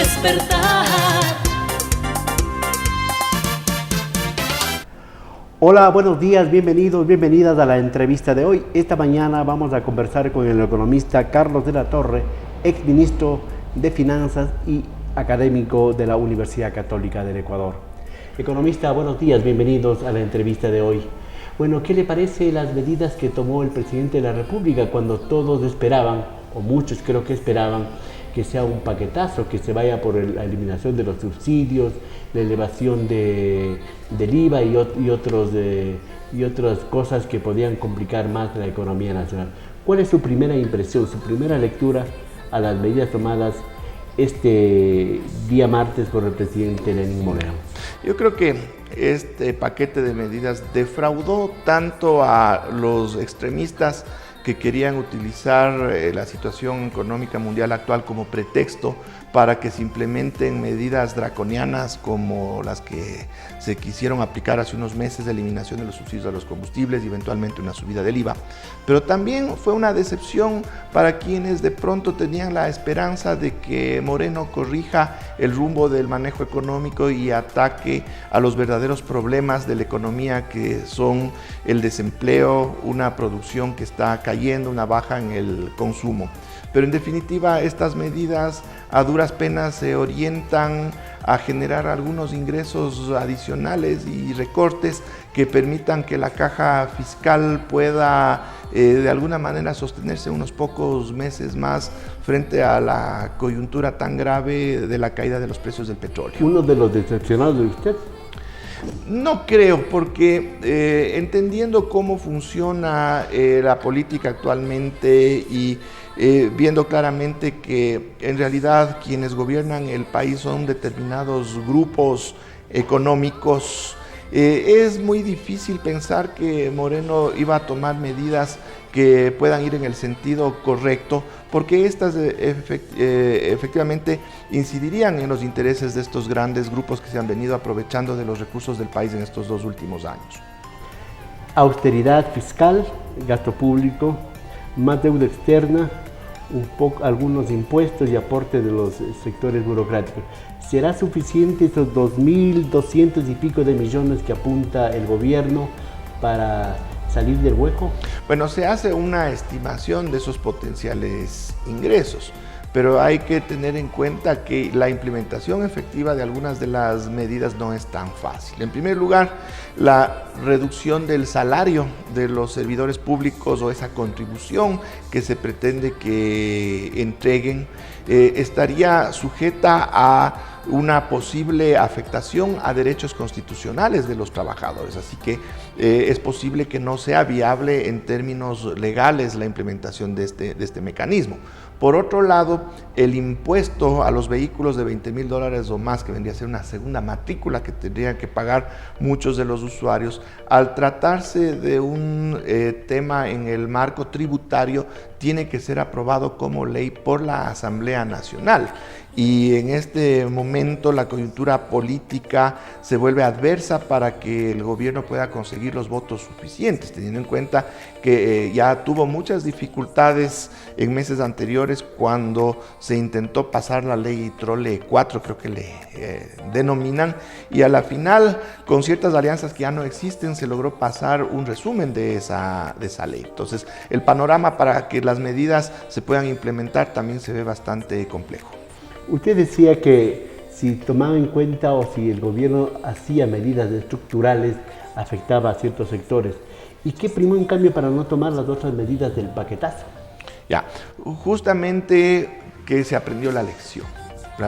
despertar. Hola, buenos días, bienvenidos, bienvenidas a la entrevista de hoy. Esta mañana vamos a conversar con el economista Carlos de la Torre, exministro de Finanzas y académico de la Universidad Católica del Ecuador. Economista, buenos días, bienvenidos a la entrevista de hoy. Bueno, ¿qué le parece las medidas que tomó el presidente de la República cuando todos esperaban, o muchos creo que esperaban, que sea un paquetazo, que se vaya por la eliminación de los subsidios, la elevación del IVA y otras cosas que podían complicar más la economía nacional? ¿Cuál es su primera impresión, su primera lectura a las medidas tomadas este día martes por el presidente Lenín Moreno? Yo creo que este paquete de medidas defraudó tanto a los extremistas que querían utilizar la situación económica mundial actual como pretexto para que se implementen medidas draconianas como las que se quisieron aplicar hace unos meses, de eliminación de los subsidios a los combustibles y eventualmente una subida del IVA. Pero también fue una decepción para quienes de pronto tenían la esperanza de que Moreno corrija el rumbo del manejo económico y ataque a los verdaderos problemas de la economía, que son el desempleo, una producción que está cayendo, una baja en el consumo. Pero en definitiva, estas medidas a duras penas se orientan a generar algunos ingresos adicionales y recortes que permitan que la caja fiscal pueda de alguna manera sostenerse unos pocos meses más frente a la coyuntura tan grave de la caída de los precios del petróleo. ¿Uno de los decepcionados de usted? No creo, porque entendiendo cómo funciona la política actualmente y viendo claramente que en realidad quienes gobiernan el país son determinados grupos económicos, es muy difícil pensar que Moreno iba a tomar medidas que puedan ir en el sentido correcto, porque estas efectivamente incidirían en los intereses de estos grandes grupos que se han venido aprovechando de los recursos del país en estos 2 últimos años. Austeridad fiscal, gasto público, más deuda externa, algunos impuestos y aporte de los sectores burocráticos. ¿Será suficiente esos 2.200 y pico de millones que apunta el gobierno para salir del hueco? Bueno, se hace una estimación de esos potenciales ingresos, pero hay que tener en cuenta que la implementación efectiva de algunas de las medidas no es tan fácil. En primer lugar, la reducción del salario de los servidores públicos, o esa contribución que se pretende que entreguen, estaría sujeta a una posible afectación a derechos constitucionales de los trabajadores, así que es posible que no sea viable en términos legales la implementación de este mecanismo. Por otro lado, el impuesto a los vehículos de $20,000 o más, que vendría a ser una segunda matrícula que tendrían que pagar muchos de los usuarios, al tratarse de un tema en el marco tributario, tiene que ser aprobado como ley por la Asamblea Nacional. Y en este momento la coyuntura política se vuelve adversa para que el gobierno pueda conseguir los votos suficientes, teniendo en cuenta que ya tuvo muchas dificultades en meses anteriores cuando se intentó pasar la ley Trole 4, creo que le denominan, y a la final, con ciertas alianzas que ya no existen, se logró pasar un resumen de esa ley. Entonces, el panorama para que las medidas se puedan implementar también se ve bastante complejo. Usted decía que si tomaba en cuenta o si el gobierno hacía medidas estructurales, afectaba a ciertos sectores. ¿Y qué primó en cambio para no tomar las otras medidas del paquetazo? Ya, justamente que se aprendió la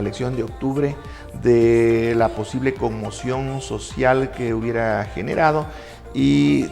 lección de octubre de la posible conmoción social que hubiera generado, y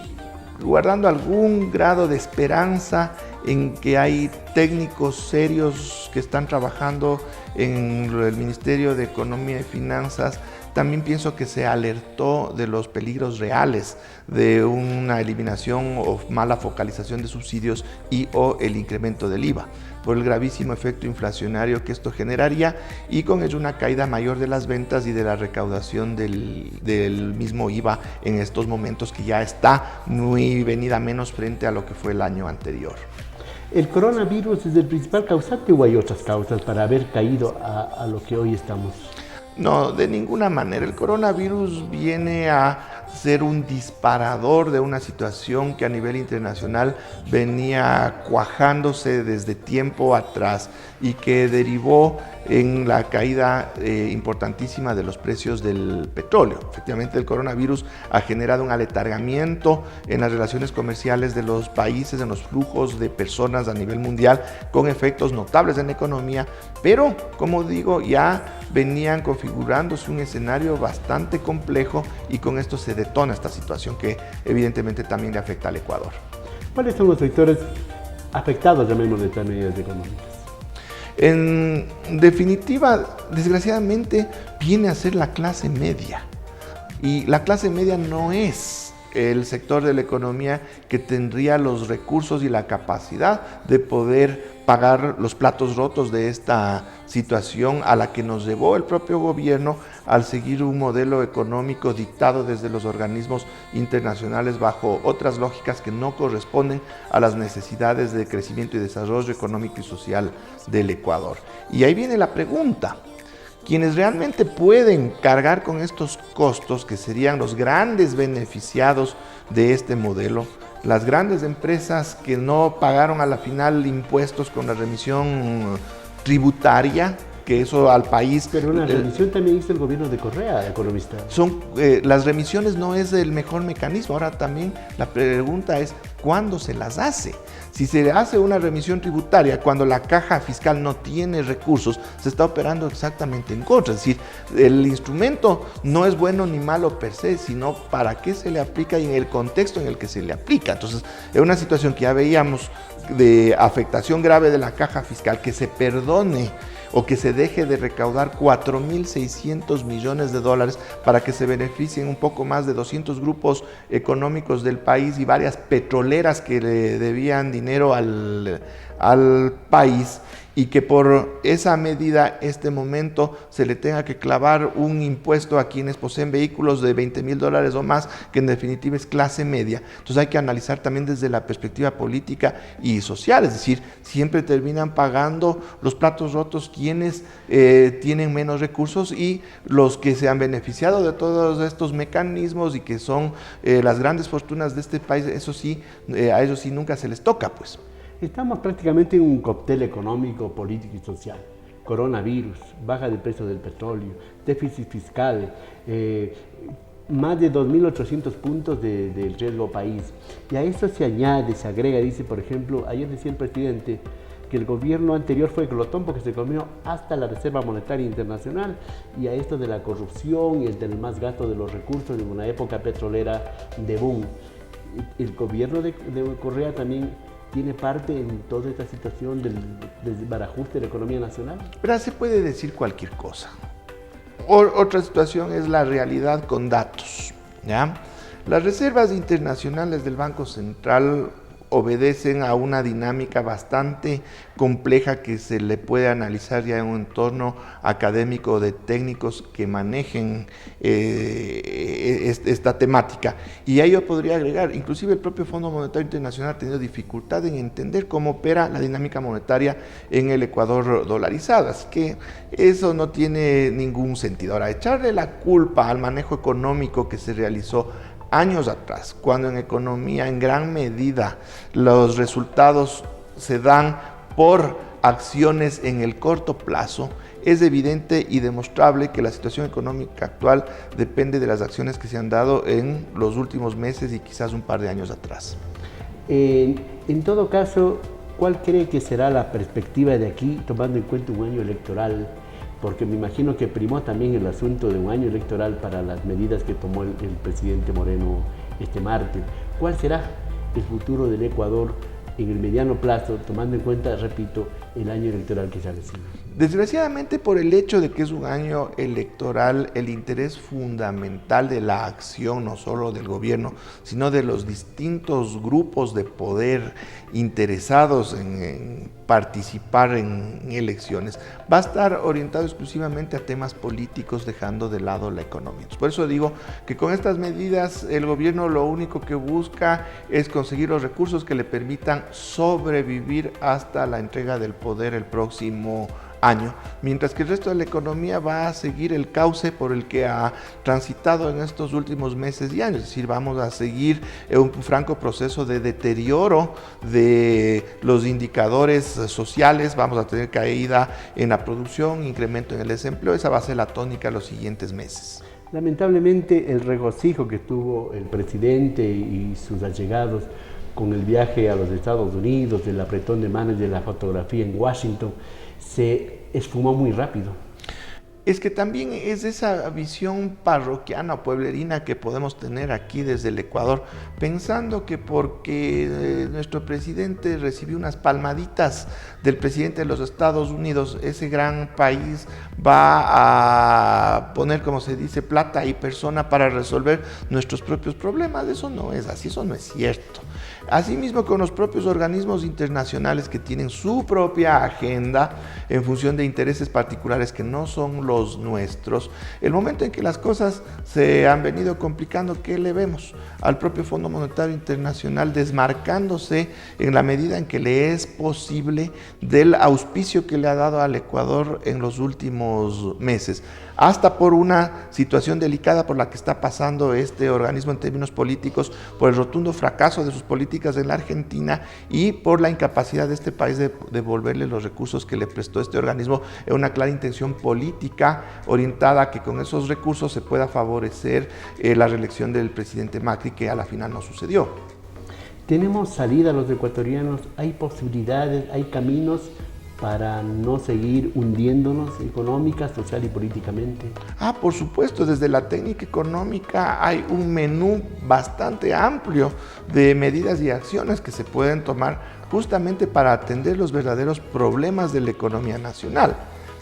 guardando algún grado de esperanza en que hay técnicos serios que están trabajando en el Ministerio de Economía y Finanzas, también pienso que se alertó de los peligros reales de una eliminación o mala focalización de subsidios o el incremento del IVA, por el gravísimo efecto inflacionario que esto generaría, y con ello una caída mayor de las ventas y de la recaudación del mismo IVA en estos momentos, que ya está muy venida menos frente a lo que fue el año anterior. ¿El coronavirus es el principal causante o hay otras causas para haber caído a lo que hoy estamos? No, de ninguna manera. El coronavirus viene a ser un disparador de una situación que a nivel internacional venía cuajándose desde tiempo atrás y que derivó en la caída importantísima de los precios del petróleo. Efectivamente, el coronavirus ha generado un aletargamiento en las relaciones comerciales de los países, en los flujos de personas a nivel mundial, con efectos notables en la economía, pero, como digo, ya venían configurándose un escenario bastante complejo y con esto se detona esta situación que evidentemente también le afecta al Ecuador. ¿Cuáles son los sectores afectados, llamémosle, de estas medidas económicas? En definitiva, desgraciadamente, viene a ser la clase media. Y la clase media no es el sector de la economía que tendría los recursos y la capacidad de poder pagar los platos rotos de esta situación a la que nos llevó el propio gobierno al seguir un modelo económico dictado desde los organismos internacionales bajo otras lógicas que no corresponden a las necesidades de crecimiento y desarrollo económico y social del Ecuador. Y ahí viene la pregunta. Quienes realmente pueden cargar con estos costos, que serían los grandes beneficiados de este modelo, las grandes empresas que no pagaron a la final impuestos con la remisión tributaria, que eso al país... Pero una remisión también hizo el gobierno de Correa, economista. Las remisiones no es el mejor mecanismo. Ahora también la pregunta es, ¿cuándo se las hace? Si se hace una remisión tributaria cuando la caja fiscal no tiene recursos, se está operando exactamente en contra. Es decir, el instrumento no es bueno ni malo per se, sino para qué se le aplica y en el contexto en el que se le aplica. Entonces, es una situación que ya veíamos de afectación grave de la caja fiscal, que se perdone o que se deje de recaudar 4.600 millones de dólares para que se beneficien un poco más de 200 grupos económicos del país y varias petroleras que le debían dinero al país, y que por esa medida, este momento, se le tenga que clavar un impuesto a quienes poseen vehículos de $20,000 o más, que en definitiva es clase media. Entonces hay que analizar también desde la perspectiva política y social, es decir, siempre terminan pagando los platos rotos quienes tienen menos recursos, y los que se han beneficiado de todos estos mecanismos y que son las grandes fortunas de este país, eso sí, a ellos sí nunca se les toca, pues. Estamos prácticamente en un cóctel económico, político y social. Coronavirus, baja del precio del petróleo, déficit fiscal, más de 2.800 puntos del riesgo país. Y a eso se añade, se agrega, dice, por ejemplo, ayer decía el presidente que el gobierno anterior fue glotón porque se comió hasta la Reserva Monetaria Internacional, y a esto de la corrupción y el tener más gasto de los recursos en una época petrolera de boom. El gobierno de Correa también tiene parte en toda esta situación del desbarajuste de la economía nacional. Pero se puede decir cualquier cosa. Otra situación es la realidad con datos, ¿ya? Las reservas internacionales del Banco Central obedecen a una dinámica bastante compleja que se le puede analizar ya en un entorno académico de técnicos que manejen esta temática. Y a ello podría agregar, inclusive el propio Fondo Monetario Internacional ha tenido dificultad en entender cómo opera la dinámica monetaria en el Ecuador dolarizado, así que eso no tiene ningún sentido. Ahora, echarle la culpa al manejo económico que se realizó años atrás, cuando en economía en gran medida los resultados se dan por acciones en el corto plazo, es evidente y demostrable que la situación económica actual depende de las acciones que se han dado en los últimos meses y quizás un par de años atrás. En todo caso, ¿cuál cree que será la perspectiva de aquí, tomando en cuenta un año electoral? Porque me imagino que primó también el asunto de un año electoral para las medidas que tomó el presidente Moreno este martes. ¿Cuál será el futuro del Ecuador en el mediano plazo, tomando en cuenta, repito, el año electoral que se avecina? Desgraciadamente, por el hecho de que es un año electoral, el interés fundamental de la acción, no solo del gobierno, sino de los distintos grupos de poder interesados en participar en elecciones, va a estar orientado exclusivamente a temas políticos, dejando de lado la economía. Por eso digo que con estas medidas el gobierno lo único que busca es conseguir los recursos que le permitan sobrevivir hasta la entrega del poder el próximo año, mientras que el resto de la economía va a seguir el cauce por el que ha transitado en estos últimos meses y años, es decir, vamos a seguir un franco proceso de deterioro de los indicadores sociales, vamos a tener caída en la producción, incremento en el desempleo, esa va a ser la tónica los siguientes meses. Lamentablemente el regocijo que tuvo el presidente y sus allegados con el viaje a los Estados Unidos, el apretón de manos de la fotografía en Washington, se esfumó muy rápido. Es que también es esa visión parroquiana o pueblerina que podemos tener aquí desde el Ecuador, pensando que porque nuestro presidente recibió unas palmaditas del presidente de los Estados Unidos, ese gran país va a poner, como se dice, plata y persona para resolver nuestros propios problemas. Eso no es así, eso no es cierto. Asimismo, con los propios organismos internacionales que tienen su propia agenda en función de intereses particulares que no son los nuestros, el momento en que las cosas se han venido complicando, ¿qué le vemos? Al propio Fondo Monetario Internacional desmarcándose en la medida en que le es posible del auspicio que le ha dado al Ecuador en los últimos meses, hasta por una situación delicada por la que está pasando este organismo en términos políticos, por el rotundo fracaso de sus políticas en la Argentina y por la incapacidad de este país de devolverle los recursos que le prestó este organismo en una clara intención política orientada a que con esos recursos se pueda favorecer la reelección del presidente Macri, que a la final no sucedió. ¿Tenemos salida los ecuatorianos? ¿Hay posibilidades? ¿Hay caminos para no seguir hundiéndonos económica, social y políticamente? Por supuesto, desde la técnica económica hay un menú bastante amplio de medidas y acciones que se pueden tomar justamente para atender los verdaderos problemas de la economía nacional.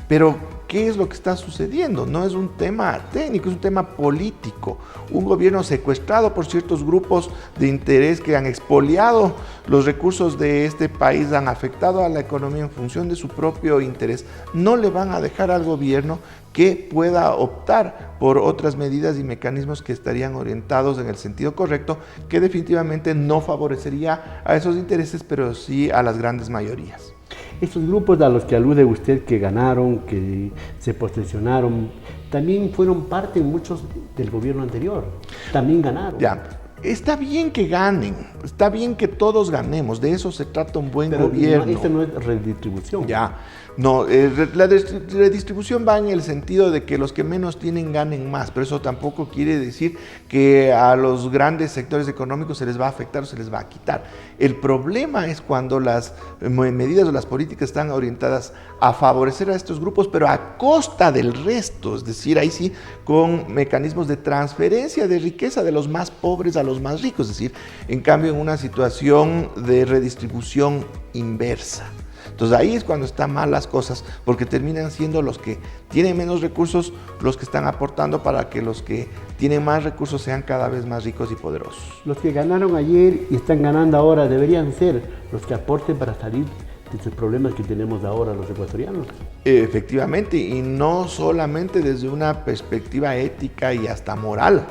Pero, ¿qué es lo que está sucediendo? No es un tema técnico, es un tema político. Un gobierno secuestrado por ciertos grupos de interés que han expoliado los recursos de este país, han afectado a la economía en función de su propio interés. No le van a dejar al gobierno que pueda optar por otras medidas y mecanismos que estarían orientados en el sentido correcto, que definitivamente no favorecería a esos intereses, pero sí a las grandes mayorías. Estos grupos a los que alude usted que ganaron, que se posesionaron, también fueron parte muchos del gobierno anterior, también ganaron. Ya, está bien que ganen, está bien que todos ganemos, de eso se trata un buen gobierno. Esto no es redistribución. Ya, no, la redistribución va en el sentido de que los que menos tienen ganen más, pero eso tampoco quiere decir que a los grandes sectores económicos se les va a afectar o se les va a quitar. El problema es cuando las medidas o las políticas están orientadas a favorecer a estos grupos, pero a costa del resto, es decir, ahí sí, con mecanismos de transferencia de riqueza de los más pobres a los más ricos, es decir, en cambio en una situación de redistribución inversa. Entonces ahí es cuando están mal las cosas, porque terminan siendo los que tienen menos recursos los que están aportando para que los que tienen más recursos sean cada vez más ricos y poderosos. Los que ganaron ayer y están ganando ahora deberían ser los que aporten para salir de estos problemas que tenemos ahora los ecuatorianos. Efectivamente, y no solamente desde una perspectiva ética y hasta moral,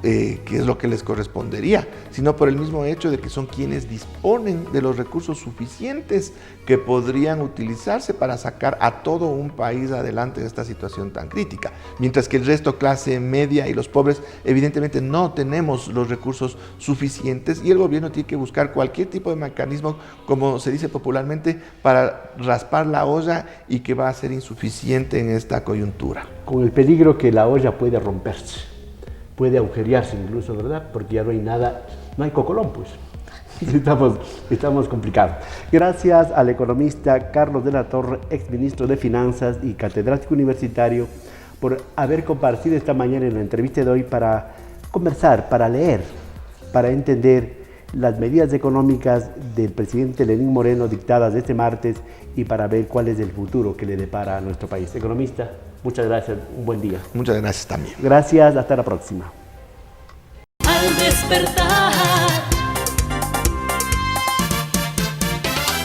que es lo que les correspondería, sino por el mismo hecho de que son quienes disponen de los recursos suficientes que podrían utilizarse para sacar a todo un país adelante de esta situación tan crítica. Mientras que el resto, clase media y los pobres, evidentemente no tenemos los recursos suficientes y el gobierno tiene que buscar cualquier tipo de mecanismo, como se dice popularmente, para raspar la olla y que va a ser insuficiente en esta coyuntura. Con el peligro que la olla puede romperse. Puede agujerearse incluso, ¿verdad? Porque ya no hay nada, no hay cocolón, pues. Estamos complicados. Gracias al economista Carlos de la Torre, exministro de Finanzas y catedrático universitario, por haber compartido esta mañana en la entrevista de hoy para conversar, para leer, para entender las medidas económicas del presidente Lenín Moreno dictadas este martes y para ver cuál es el futuro que le depara a nuestro país. Economista, muchas gracias, un buen día. Muchas gracias también. Gracias, hasta la próxima. Al despertar